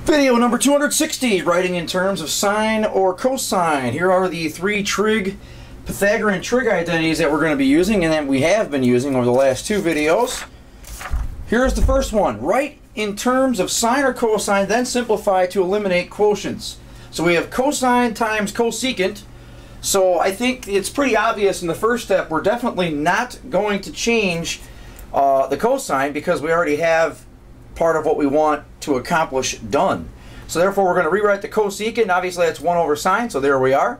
Video number 260, writing in terms of sine or cosine. Here are the three trig, Pythagorean trig identities that we're going to be using and that we have been using over the last two videos. Here's the first one. Write in terms of sine or cosine, then simplify to eliminate quotients. So we have cosine times cosecant. So I think it's pretty obvious in the first step we're definitely not going to change the cosine because we already have part of what we want to accomplish done. So therefore we're going to rewrite the cosecant. Obviously that's 1 over sine, so there we are.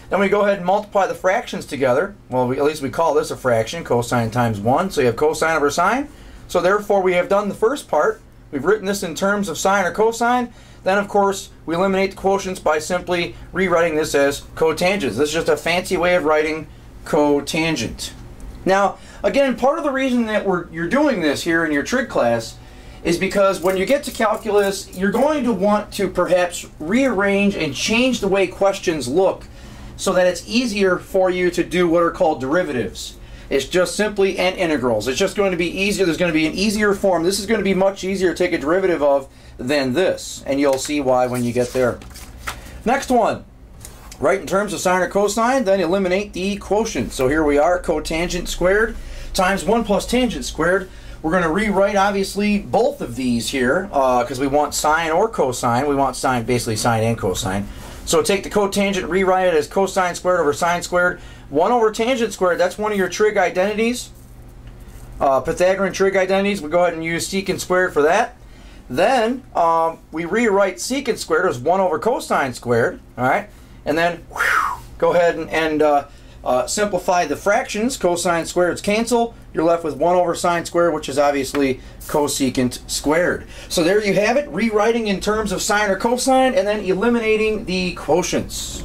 Then we go ahead and multiply the fractions together. Well, at least we call this a fraction, cosine times 1. So you have cosine over sine. So therefore we have done the first part. We've written this in terms of sine or cosine. Then of course we eliminate the quotients by simply rewriting this as cotangents. This is just a fancy way of writing cotangent. Now again, part of the reason that you're doing this here in your trig class is because when you get to calculus, you're going to want to perhaps rearrange and change the way questions look so that it's easier for you to do what are called derivatives. It's just simply and integrals. It's just going to be easier. There's going to be an easier form. This is going to be much easier to take a derivative of than this, and you'll see why when you get there. Next one, write in terms of sine or cosine, then eliminate the quotient. So here we are, cotangent squared times 1 plus tangent squared. We're going to rewrite, obviously, both of these here because we want sine or cosine. We want sine, basically sine and cosine. So take the cotangent, rewrite it as cosine squared over sine squared. 1 over tangent squared, that's one of your trig identities. Pythagorean trig identities. We go ahead and use secant squared for that. Then we rewrite secant squared as 1 over cosine squared. All right, and then go ahead and simplify the fractions. Cosine squareds cancel. You're left with 1 over sine squared, which is obviously cosecant squared. So there you have it, rewriting in terms of sine or cosine and then eliminating the quotients.